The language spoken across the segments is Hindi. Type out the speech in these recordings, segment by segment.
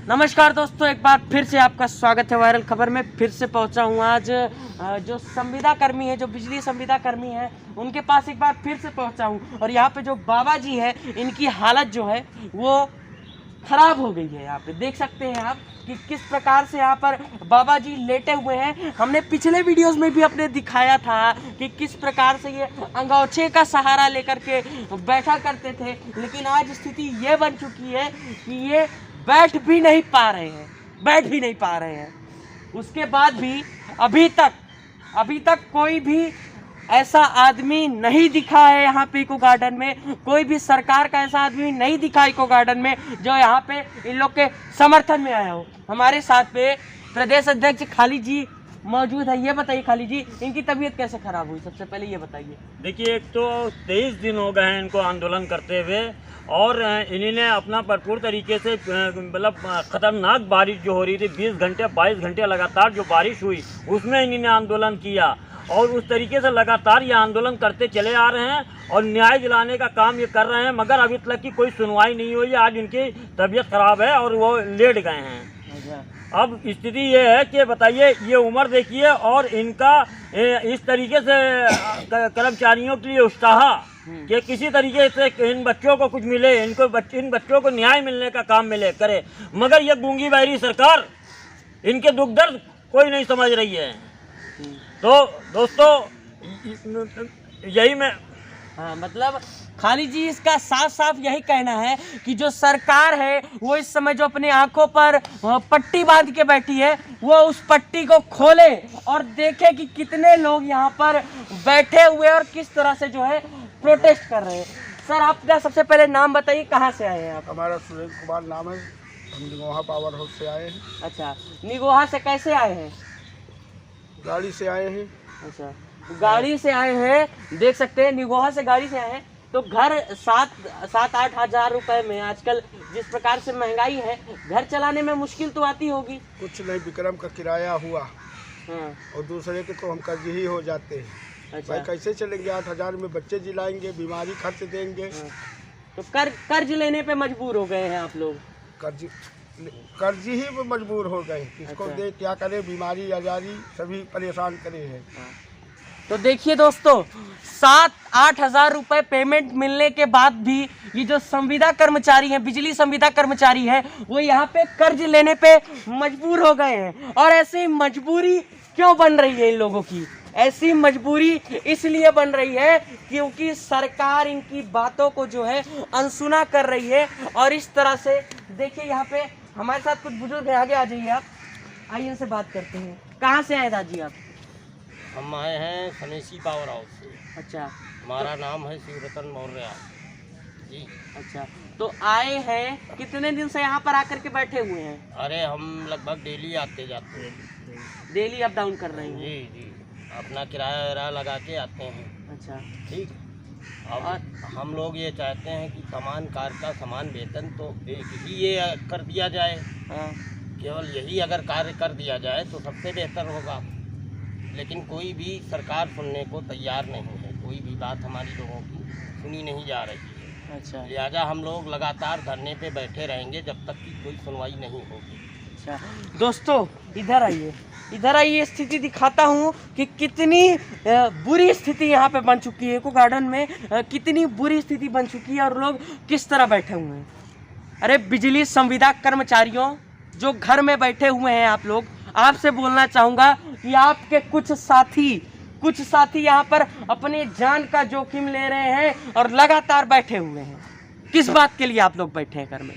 नमस्कार दोस्तों, एक बार फिर से आपका स्वागत है वायरल खबर में। फिर से पहुंचा हूं आज जो संविदा कर्मी है, जो बिजली संविदा कर्मी है, उनके पास एक बार फिर से पहुंचा हूं। और यहाँ पे जो बाबा जी है, इनकी हालत जो है वो खराब हो गई है। यहाँ पे देख सकते हैं आप कि किस प्रकार से यहाँ पर बाबा जी लेटे हुए हैं। हमने पिछले वीडियोस में भी अपने दिखाया था कि किस प्रकार से ये अंगोछे का सहारा लेकर के बैठा करते थे, लेकिन आज स्थिति ये बन चुकी है कि ये बैठ भी नहीं पा रहे हैं। उसके बाद भी अभी तक कोई भी ऐसा आदमी नहीं दिखा है यहाँ पे इको गार्डन में। कोई भी सरकार का ऐसा आदमी नहीं दिखा इको गार्डन में जो यहाँ पे इन लोग के समर्थन में आया हो। हमारे साथ पे प्रदेश अध्यक्ष खाली जी मौजूद है। ये बताइए खाली जी, इनकी तबीयत कैसे खराब हुई, सबसे पहले ये बताइए। देखिए, एक तो 23 दिन हो गए हैं इनको आंदोलन करते हुए, और इन्होंने अपना भरपूर तरीके से मतलब खतरनाक बारिश जो हो रही थी, 20 घंटे 22 घंटे लगातार जो बारिश हुई उसमें इन्होंने आंदोलन किया, और उस तरीके से लगातार ये आंदोलन करते चले आ रहे हैं और न्याय दिलाने का काम ये कर रहे हैं, मगर अभी तक की कोई सुनवाई नहीं हुई। आज इनकी तबीयत खराब है और वो लेट गए हैं। अब स्थिति ये है कि बताइए, ये उम्र देखिए और इनका इस तरीके से कर्मचारियों के लिए उत्साह कि किसी तरीके से इन बच्चों को कुछ मिले, इन बच्चों को न्याय मिलने का काम मिले करे, मगर ये गूंगी बहरी सरकार इनके दुख दर्द कोई नहीं समझ रही है। तो दोस्तों, यही मैं मतलब खाली जी इसका साफ साफ यही कहना है कि जो सरकार है वो इस समय जो अपनी आंखों पर पट्टी बांध के बैठी है, वो उस पट्टी को खोले और देखे कि कितने लोग यहाँ पर बैठे हुए और किस तरह से जो है प्रोटेस्ट कर रहे हैं। सर, आपका सबसे पहले नाम बताइए, कहाँ से आए हैं आप? हमारा सुरेश कुमार नाम है, हम निगोहा पावर हाउस से आए हैं। अच्छा, निगोहा से कैसे आए हैं? गाड़ी से आए हैं। अच्छा, गाड़ी से आए हैं। देख सकते हैं निगोहा से गाड़ी से आए हैं। तो घर 7-8 हजार रुपए में आजकल जिस प्रकार से महंगाई है, घर चलाने में मुश्किल तो आती होगी। कुछ नहीं, विक्रम का किराया हुआ। हाँ। और दूसरे के तो हम कर्ज ही हो जाते हैं। अच्छा। भाई कैसे चलेंगे? 8 हजार में बच्चे जिलाएंगे, बीमारी खर्च देंगे। हाँ। तो कर्ज लेने पे मजबूर हो गए हैं आप लोग? कर्ज ही में मजबूर हो गए। किसको अच्छा। दे, क्या करे? बीमारी आजारी सभी परेशान करे हैं। हाँ। तो देखिए दोस्तों, 7-8 हजार रुपए पेमेंट मिलने के बाद भी ये जो संविदा कर्मचारी हैं, बिजली संविदा कर्मचारी हैं, वो यहाँ पे कर्ज लेने पे मजबूर हो गए हैं। और ऐसी मजबूरी क्यों बन रही है इन लोगों की? ऐसी मजबूरी इसलिए बन रही है क्योंकि सरकार इनकी बातों को जो है अनसुना कर रही है। और इस तरह से देखिए, यहाँ पे हमारे साथ कुछ बुजुर्ग हैं। आगे आ जाइए आप, आइए इनसे बात करते हैं। कहाँ से आए दादी आप? हम आए हैं खनेसी पावर हाउस से। अच्छा, हमारा नाम है शिवरतन मौर्य जी। अच्छा, तो आए हैं, कितने दिन से यहाँ पर आकर के बैठे हुए हैं? अरे हम लगभग डेली आते जाते हैं। डेली अप डाउन कर रहे हैं? जी, अपना किराया वगैरह लगा के आते हैं। अच्छा, ठीक। अब हम लोग ये चाहते हैं कि समान कार्य का समान वेतन तो एक ही ये कर दिया जाए। हाँ। केवल यही अगर कार्य कर दिया जाए तो सबसे बेहतर होगा, लेकिन कोई भी सरकार सुनने को तैयार नहीं है। कोई भी बात हमारी लोगों की सुनी नहीं जा रही है। अच्छा, लिहाजा हम लोग लगातार धरने पे बैठे रहेंगे जब तक कि कोई सुनवाई नहीं होगी। अच्छा दोस्तों, इधर आइए, स्थिति दिखाता हूँ कि कितनी बुरी स्थिति यहाँ पे बन चुकी है। इको गार्डन में कितनी बुरी स्थिति बन चुकी है और लोग किस तरह बैठे हुए हैं। अरे बिजली संविदा कर्मचारियों जो घर में बैठे हुए हैं, आप लोग, आपसे बोलना चाहूँगा कि आपके कुछ साथी यहाँ पर अपने जान का जोखिम ले रहे हैं और लगातार बैठे हुए हैं। किस बात के लिए आप लोग बैठे हैं घर में?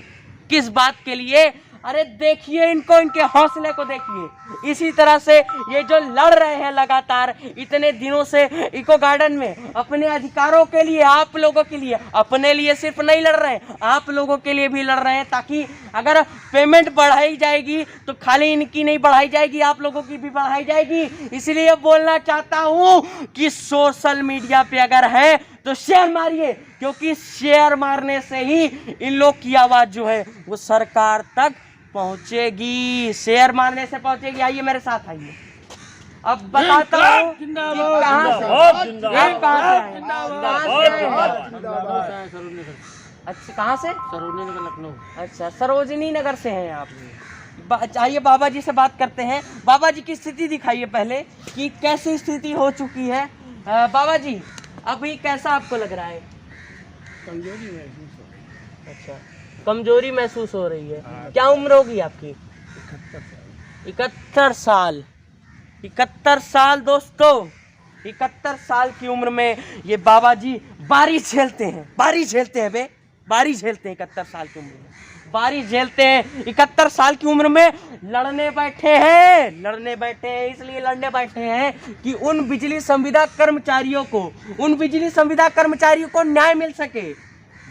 किस बात के लिए? अरे देखिए इनको, इनके हौसले को देखिए। इसी तरह से ये जो लड़ रहे हैं लगातार इतने दिनों से इको गार्डन में अपने अधिकारों के लिए, आप लोगों के लिए, अपने लिए सिर्फ नहीं लड़ रहे हैं, आप लोगों के लिए भी लड़ रहे हैं, ताकि अगर पेमेंट बढ़ाई जाएगी तो खाली इनकी नहीं बढ़ाई जाएगी, आप लोगों की भी बढ़ाई जाएगी। इसलिए बोलना चाहता हूँ कि सोशल मीडिया पे अगर है तो शेयर मारिए, क्योंकि शेयर मारने से ही इन लोग की आवाज़ जो है वो सरकार तक पहुंचेगी। शेयर मारने से पहुंचेगी। आइए मेरे साथ आइए, अब बताता हूँ अच्छा, कहाँ से? सरोजनी नगर लखनऊ। अच्छा, सरोजनी नगर से हैं आप। आइए बाबा जी से बात करते हैं। बाबा जी की स्थिति दिखाइए पहले कि कैसी स्थिति हो चुकी है। बाबा जी अभी कैसा आपको लग रहा है? कमजोरी महसूस हो। अच्छा, कमजोरी महसूस हो रही है। क्या उम्र होगी आपकी? 71 साल। 71 साल दोस्तों, 71 साल की उम्र में ये बाबा जी बारिश झेलते हैं। बारिश झेलते हैं बे, बारिश झेलते हैं 71 साल की उम्र में, बारिश झेलते हैं। 71 साल की उम्र में लड़ने बैठे हैं, लड़ने बैठे हैं। इसलिए लड़ने बैठे हैं कि उन बिजली संविदा कर्मचारियों को, उन बिजली संविदा कर्मचारियों को न्याय मिल सके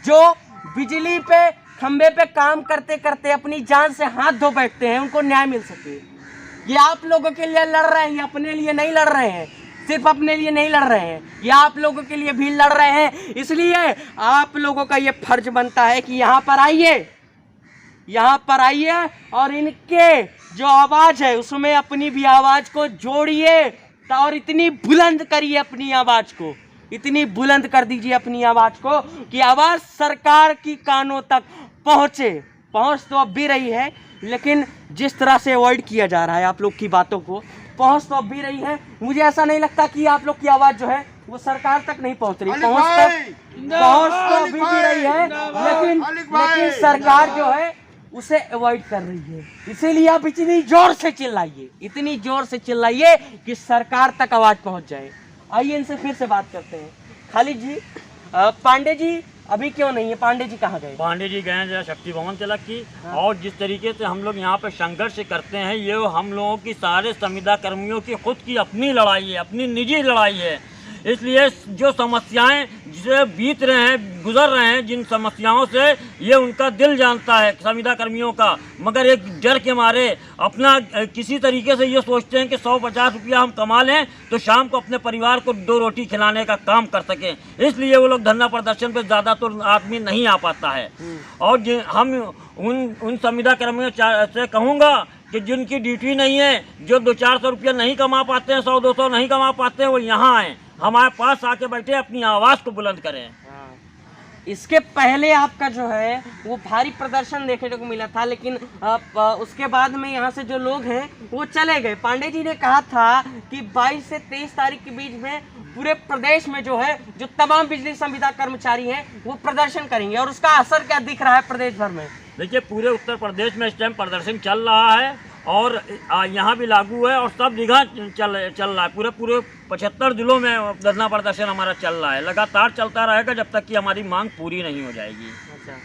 जो बिजली पे खंबे पे काम करते करते अपनी जान से हाथ धो बैठते हैं, उनको न्याय मिल सके। ये आप लोगों के लिए लड़ रहे हैं, ये अपने लिए नहीं लड़ रहे हैं, सिर्फ अपने लिए नहीं लड़ रहे हैं, ये आप लोगों के लिए भी लड़ रहे हैं। इसलिए आप लोगों का ये फर्ज बनता है कि यहाँ पर आइए, यहाँ पर आइए और इनके जो आवाज है उसमें अपनी भी आवाज को जोड़िए और इतनी बुलंद करिए अपनी आवाज को, इतनी बुलंद कर दीजिए अपनी आवाज को कि आवाज सरकार की कानों तक पहुंचे। पहुंच तो अब भी रही है, लेकिन जिस तरह से अवॉइड किया जा रहा है आप लोग की बातों को, पहुंच तो अब भी रही है। मुझे ऐसा नहीं लगता कि आप लोग की आवाज जो है वो सरकार तक नहीं पहुंच रही। पहुंच तो अभी भी रही है, लेकिन सरकार जो है उसे अवॉइड कर रही है। इसीलिए आप इतनी जोर से चिल्लाइए, इतनी जोर से चिल्लाइए कि सरकार तक आवाज पहुंच जाए। आइए इनसे फिर से बात करते हैं। खालिद जी, पांडे जी अभी क्यों नहीं है? पांडे जी कहाँ गए? पांडे जी गए जरा शक्ति भवन तिलक की। और जिस तरीके से हम लोग यहाँ पे संघर्ष करते हैं, ये हम लोगों की सारे संविदा कर्मियों की खुद की अपनी लड़ाई है, अपनी निजी लड़ाई है। इसलिए जो समस्याएं जिसे बीत रहे हैं, गुजर रहे हैं, जिन समस्याओं से ये उनका दिल जानता है संविदा कर्मियों का, मगर एक डर के मारे अपना किसी तरीके से ये सोचते हैं कि 150 रुपया हम कमा लें तो शाम को अपने परिवार को 2 रोटी खिलाने का काम कर सकें। इसलिए वो लोग धरना प्रदर्शन पे ज़्यादा तो आदमी नहीं आ पाता है। और हम उन संविदा कर्मियों से कहूँगा कि जिनकी ड्यूटी नहीं है, जो 200-400 रुपया नहीं कमा पाते हैं, 100-200 नहीं कमा पाते हैं, वो यहाँ आएँ, हमारे पास आके बैठे, अपनी आवाज़ को बुलंद करें। इसके पहले आपका जो है वो भारी प्रदर्शन देखने को मिला था, लेकिन उसके बाद में यहाँ से जो लोग हैं वो चले गए। पांडे जी ने कहा था कि 22 से 23 तारीख के बीच में पूरे प्रदेश में जो है जो तमाम बिजली संविदा कर्मचारी हैं वो प्रदर्शन करेंगे, और उसका असर क्या दिख रहा है प्रदेश भर में? देखिए, पूरे उत्तर प्रदेश में इस टाइम प्रदर्शन चल रहा है और यहाँ भी लागू है और सब जगह चल रहा है। पूरे 75 जिलों में धरना प्रदर्शन हमारा चल रहा है, लगातार चलता रहेगा जब तक कि हमारी मांग पूरी नहीं हो जाएगी। अच्छा,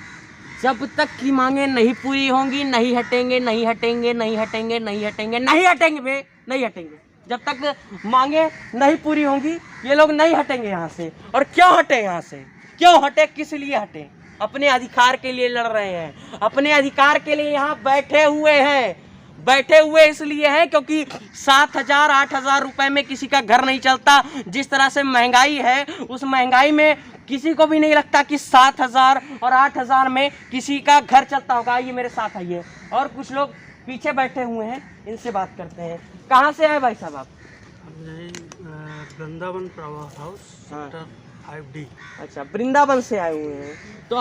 जब तक की मांगे नहीं पूरी होंगी नहीं हटेंगे, नहीं हटेंगे, नहीं हटेंगे, नहीं हटेंगे, नहीं हटेंगे बे, नहीं हटेंगे। जब तक मांगे नहीं पूरी होंगी ये लोग नहीं हटेंगे यहाँ से। और क्यों हटे यहाँ से? क्यों हटे? किस लिए हटे? अपने अधिकार के लिए लड़ रहे हैं, अपने अधिकार के लिए यहाँ बैठे हुए हैं। बैठे हुए इसलिए हैं क्योंकि 7,000-8,000 रुपए में किसी का घर नहीं चलता। जिस तरह से महंगाई है, उस महंगाई में किसी को भी नहीं लगता कि 7,000 और 8,000 में किसी का घर चलता होगा। ये मेरे साथ आइए, और कुछ लोग पीछे बैठे हुए हैं, इनसे बात करते हैं। कहाँ से आए भाई साहब आप? वृंदावन प्रवास हाउस सेक्टर 5D। अच्छा, वृंदावन से आए हुए हैं। तो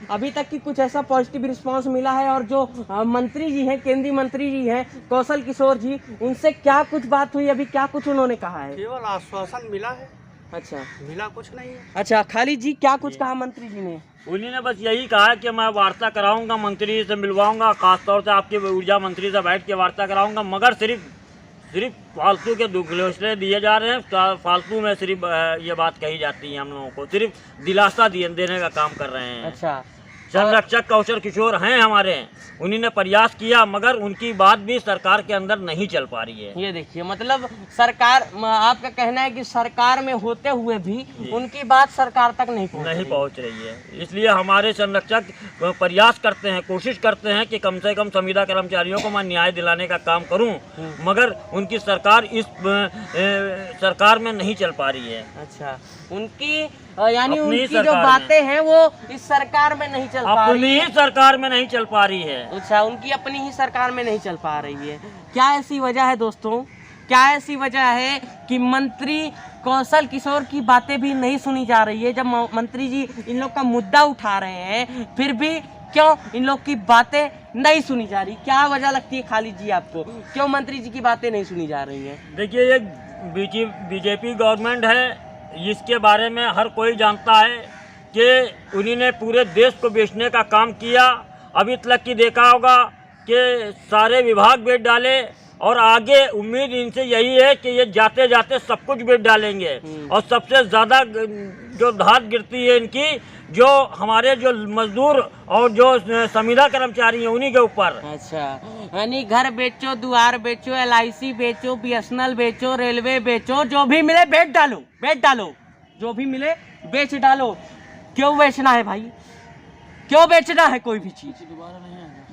अभी तक की कुछ ऐसा पॉजिटिव रिस्पांस मिला है? और जो मंत्री जी हैं, केंद्रीय मंत्री जी हैं कौशल किशोर जी, उनसे क्या कुछ बात हुई? अभी क्या कुछ उन्होंने कहा है? केवल आश्वासन मिला है। अच्छा, मिला कुछ नहीं है। अच्छा, खालिद जी क्या कुछ कहा मंत्री जी ने? उन्हीं ने बस यही कहा कि मैं वार्ता कराऊंगा, मंत्री से मिलवाऊंगा, खासतौर से आपके ऊर्जा मंत्री से बैठ के वार्ता कराऊंगा, मगर सिर्फ फालतू के घोषणे दिए जा रहे हैं। फालतू में सिर्फ ये बात कही जाती है, हम लोगों को सिर्फ दिलासा देने का काम कर रहे हैं। अच्छा, संरक्षक कौशल किशोर हैं हमारे, उन्हीं ने प्रयास किया, मगर उनकी बात भी सरकार के अंदर नहीं चल पा रही है। ये देखिए, मतलब सरकार, आपका कहना है कि सरकार में होते हुए भी उनकी बात सरकार तक नहीं पहुंच रही है। इसलिए हमारे संरक्षक प्रयास करते हैं, कोशिश करते हैं कि कम से कम संविदा कर्मचारियों को मैं न्याय दिलाने का काम करूं, मगर उनकी सरकार इस सरकार में नहीं चल पा रही है। अच्छा, उनकी यानी उनकी जो बातें हैं वो इस सरकार में नहीं चल पा रही है, अपनी ही सरकार में नहीं चल पा रही है। अच्छा, उनकी अपनी ही सरकार में नहीं चल पा रही है। क्या ऐसी वजह है दोस्तों? क्या ऐसी वजह है कि मंत्री कौशल किशोर की बातें भी नहीं सुनी जा रही है। जब मंत्री जी इन लोग का मुद्दा उठा रहे हैं फिर भी क्यों इन लोग की बातें नहीं सुनी जा रही? क्या वजह लगती है खालिद जी आपको, क्यों मंत्री जी की बातें नहीं सुनी जा रही हैं? देखिए, ये बीजेपी गवर्नमेंट है, इसके बारे में हर कोई जानता है कि उन्हीं ने पूरे देश को बेचने का काम किया। अभी तक की देखा होगा कि सारे विभाग बेच डाले और आगे उम्मीद इनसे यही है कि ये जाते जाते सब कुछ बेच डालेंगे। और सबसे ज़्यादा जो धात गिरती है इनकी, जो हमारे जो मजदूर और जो संविदा कर्मचारी हैं उन्हीं के ऊपर। अच्छा, यानी घर बेचो, दुआर बेचो, LIC बेचो, BSNL बेचो, रेलवे बेचो, जो भी मिले बेच डालो, बेच डालो, जो भी मिले बेच डालो। क्यों बेचना है भाई, क्यों बेचना है कोई भी चीज?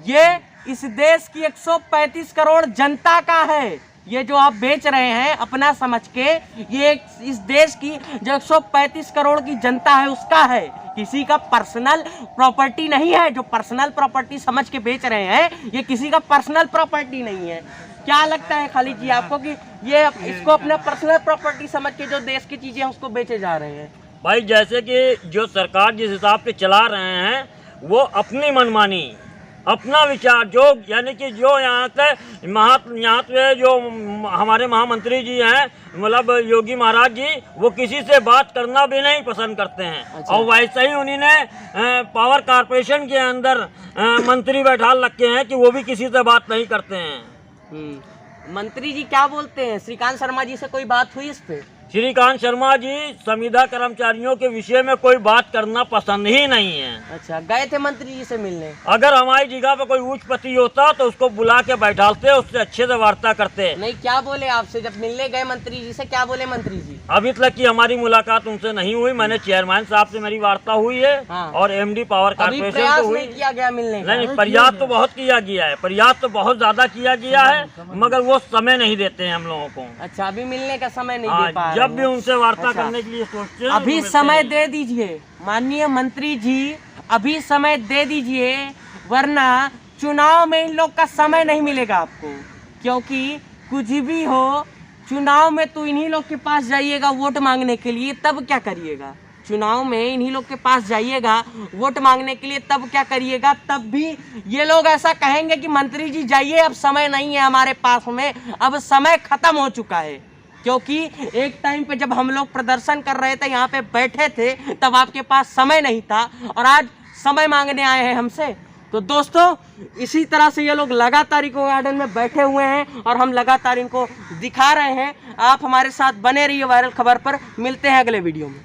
ये इस देश की 135 करोड़ जनता का है। ये जो आप बेच रहे हैं अपना समझ के, ये इस देश की जो 135 करोड़ की जनता है उसका है, किसी का पर्सनल प्रॉपर्टी नहीं है। जो पर्सनल प्रॉपर्टी समझ के बेच रहे हैं ये किसी का पर्सनल प्रॉपर्टी नहीं है। क्या लगता है खालिद जी आपको कि ये इसको अपना पर्सनल प्रॉपर्टी समझ के जो देश की चीजें उसको बेचे जा रहे हैं? भाई, जैसे कि जो सरकार जिस हिसाब से चला रहे हैं वो अपनी मनमानी, अपना विचार, जो यानी कि जो यहाँ पे जो हमारे महामंत्री जी हैं, मतलब योगी महाराज जी, वो किसी से बात करना भी नहीं पसंद करते हैं। अच्छा। और वैसे ही उन्हीं ने पावर कॉरपोरेशन के अंदर मंत्री बैठा रखे हैं कि वो भी किसी से बात नहीं करते हैं। मंत्री जी क्या बोलते हैं? श्रीकांत शर्मा जी से कोई बात हुई इस पे? श्रीकांत शर्मा जी संविदा कर्मचारियों के विषय में कोई बात करना पसंद ही नहीं है। अच्छा, गए थे मंत्री जी से मिलने? अगर हमारी जगह पे कोई उच्चपति होता तो उसको बुला के बैठाते, उससे अच्छे से वार्ता करते। नहीं, क्या बोले आपसे जब मिलने गए मंत्री जी से? क्या बोले मंत्री जी? अभी तक की हमारी मुलाकात उनसे नहीं हुई। मैंने चेयरमैन साहब से मेरी वार्ता हुई है। हाँ। और MD पावर अभी कॉर्पोरेशन प्रयास को हुई नहीं किया गया मिलने का? नहीं, प्रयास तो बहुत किया गया है, प्रयास तो बहुत ज्यादा किया गया है, मगर वो समय नहीं देते हैं हम लोगों को। अच्छा, अभी मिलने का समय नहीं दे पा रहे जब भी हैं। उनसे वार्ता अच्छा। करने के लिए सोचते हैं अभी वो मिलते समय नहीं। दे दीजिए माननीय मंत्री जी, अभी समय दे दीजिए, वरना चुनाव में इन लोग का समय नहीं मिलेगा आपको। क्योंकि कुछ भी हो, चुनाव में तो इन्हीं लोग के पास जाइएगा वोट मांगने के लिए, तब क्या करिएगा? चुनाव में इन्हीं लोग के पास जाइएगा वोट मांगने के लिए, तब क्या करिएगा? तब भी ये लोग ऐसा कहेंगे कि मंत्री जी जाइए, अब समय नहीं है हमारे पास में, अब समय खत्म हो चुका है। क्योंकि एक टाइम पे जब हम लोग प्रदर्शन कर रहे थे, यहाँ पे बैठे थे, तब आपके पास समय नहीं था और आज समय मांगने आए हैं हमसे। तो दोस्तों, इसी तरह से ये लोग लगातार इको गार्डन में बैठे हुए हैं और हम लगातार इनको दिखा रहे हैं। आप हमारे साथ बने रहिए वायरल खबर पर। मिलते हैं अगले वीडियो में।